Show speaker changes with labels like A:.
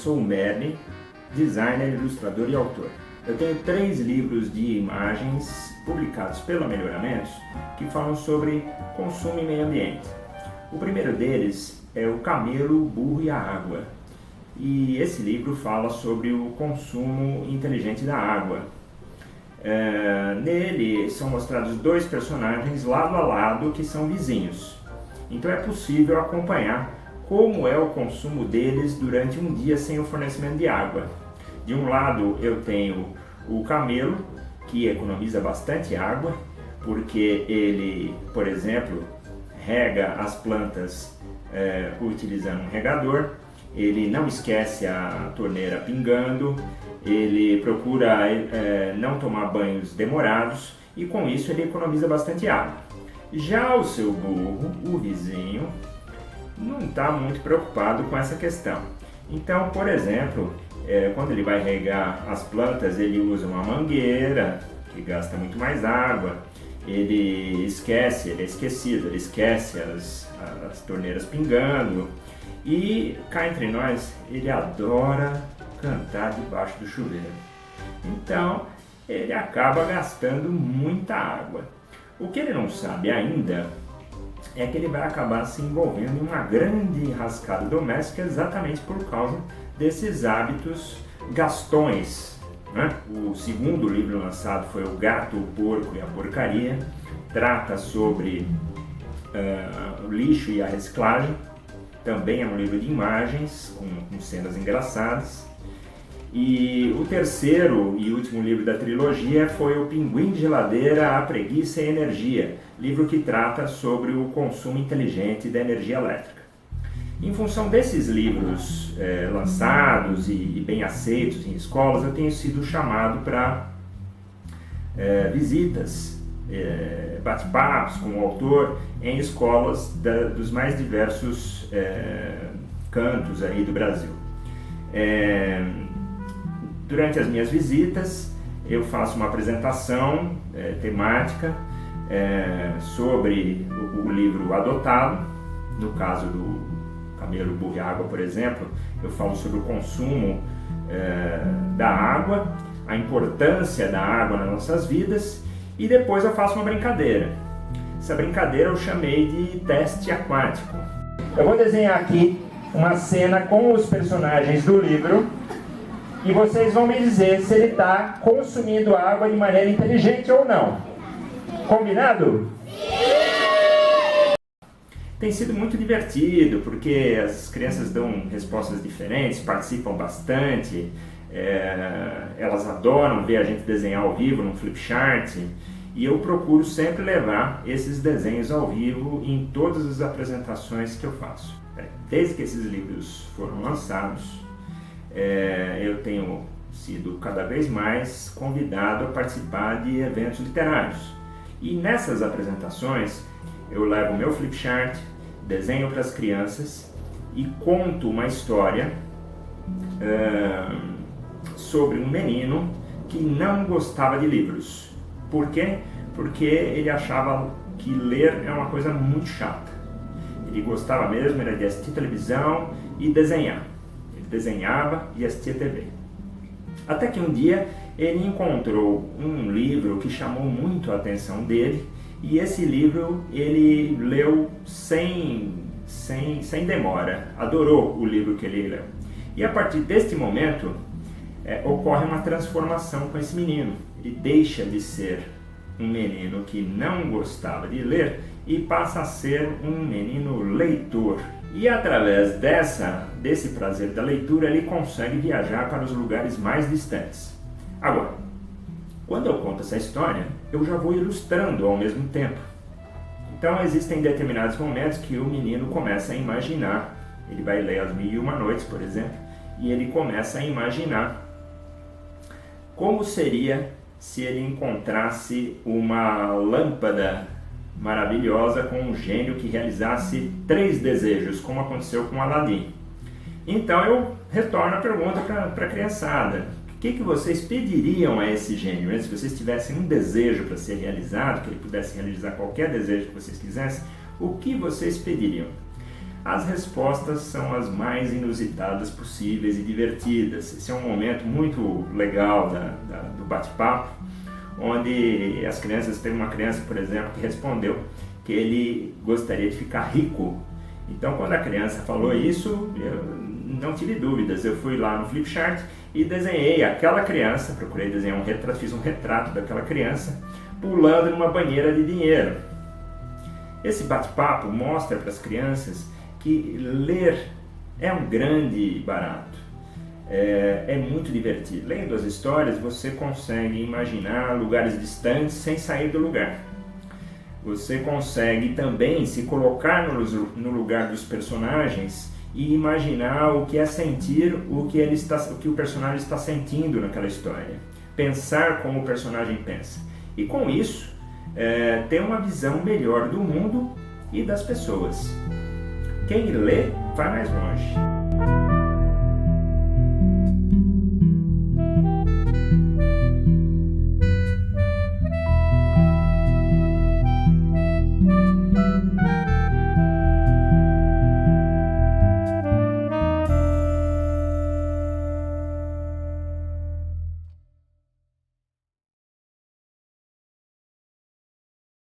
A: sou o Merli, designer, ilustrador e autor. Eu tenho 3 livros de imagens publicados pela Melhoramentos que falam sobre consumo e meio ambiente. O primeiro deles é O Camelo, o Burro e a Água. E esse livro fala sobre o consumo inteligente da água. Nele são mostrados 2 personagens lado a lado que são vizinhos. Então é possível acompanhar como é o consumo deles durante um dia sem o fornecimento de água. De um lado eu tenho o camelo, que economiza bastante água, porque ele, por exemplo, rega as plantas utilizando um regador, ele não esquece a torneira pingando, ele procura não tomar banhos demorados e com isso ele economiza bastante água. Já o seu burro, o vizinho, não está muito preocupado com essa questão. Então, por exemplo, quando ele vai regar as plantas, ele usa uma mangueira que gasta muito mais água, ele esquece as torneiras pingando e, cá entre nós, ele adora cantar debaixo do chuveiro. Então, ele acaba gastando muita água. O que ele não sabe ainda é que ele vai acabar se envolvendo em uma grande enrascada doméstica exatamente por causa desses hábitos gastões, né? O segundo livro lançado foi O Gato, o Porco e a Porcaria. Trata sobre o lixo e a reciclagem. Também é um livro de imagens com cenas engraçadas. E o terceiro e último livro da trilogia foi O Pinguim de Geladeira, a Preguiça e a Energia, livro que trata sobre o consumo inteligente da energia elétrica. Em função desses livros lançados e bem aceitos em escolas, eu tenho sido chamado para visitas, bate-papos com o autor em escolas dos mais diversos cantos aí do Brasil. Durante as minhas visitas, eu faço uma apresentação temática sobre o livro adotado. No caso do Camelo, Burro e Água, por exemplo, eu falo sobre o consumo da água, a importância da água nas nossas vidas, e depois eu faço uma brincadeira. Essa brincadeira eu chamei de teste aquático. Eu vou desenhar aqui uma cena com os personagens do livro, e vocês vão me dizer se ele está consumindo água de maneira inteligente ou não. Combinado? Tem sido muito divertido, porque as crianças dão respostas diferentes, participam bastante, elas adoram ver a gente desenhar ao vivo no Flipchart, e eu procuro sempre levar esses desenhos ao vivo em todas as apresentações que eu faço. Desde que esses livros foram lançados, eu tenho sido cada vez mais convidado a participar de eventos literários. E nessas apresentações eu levo o meu Flipchart, desenho para as crianças e conto uma história sobre um menino que não gostava de livros. Por quê? Porque ele achava que ler é uma coisa muito chata. Ele gostava mesmo era de assistir televisão e desenhar. Desenhava e assistia TV. Até que um dia ele encontrou um livro que chamou muito a atenção dele, e esse livro ele leu sem demora, adorou o livro que ele leu. E a partir deste momento ocorre uma transformação com esse menino. Ele deixa de ser um menino que não gostava de ler e passa a ser um menino leitor. E através desse prazer da leitura, ele consegue viajar para os lugares mais distantes. Agora, quando eu conto essa história, eu já vou ilustrando ao mesmo tempo. Então existem determinados momentos que o menino começa a imaginar. Ele vai ler As Mil e Uma Noites, por exemplo, e ele começa a imaginar como seria se ele encontrasse uma lâmpada maravilhosa com um gênio que realizasse 3 desejos, como aconteceu com Aladim. Então eu retorno a pergunta para a criançada: o que vocês pediriam a esse gênio? Se vocês tivessem um desejo para ser realizado, que ele pudesse realizar qualquer desejo que vocês quisessem, o que vocês pediriam? as respostas são as mais inusitadas possíveis e divertidas. Esse é um momento muito legal do bate-papo, onde as crianças, teve uma criança, por exemplo, que respondeu que ele gostaria de ficar rico. Então, quando a criança falou isso, eu não tive dúvidas. Eu fui lá no Flipchart e desenhei aquela criança, procurei desenhar um retrato, fiz um retrato daquela criança pulando numa banheira de dinheiro. Esse bate-papo mostra para as crianças que ler é um grande barato. É muito divertido. Lendo as histórias, você consegue imaginar lugares distantes sem sair do lugar. Você consegue também se colocar no lugar dos personagens e imaginar o que é sentir o que o personagem está sentindo naquela história. Pensar como o personagem pensa. E com isso, ter uma visão melhor do mundo e das pessoas. Quem lê vai mais longe.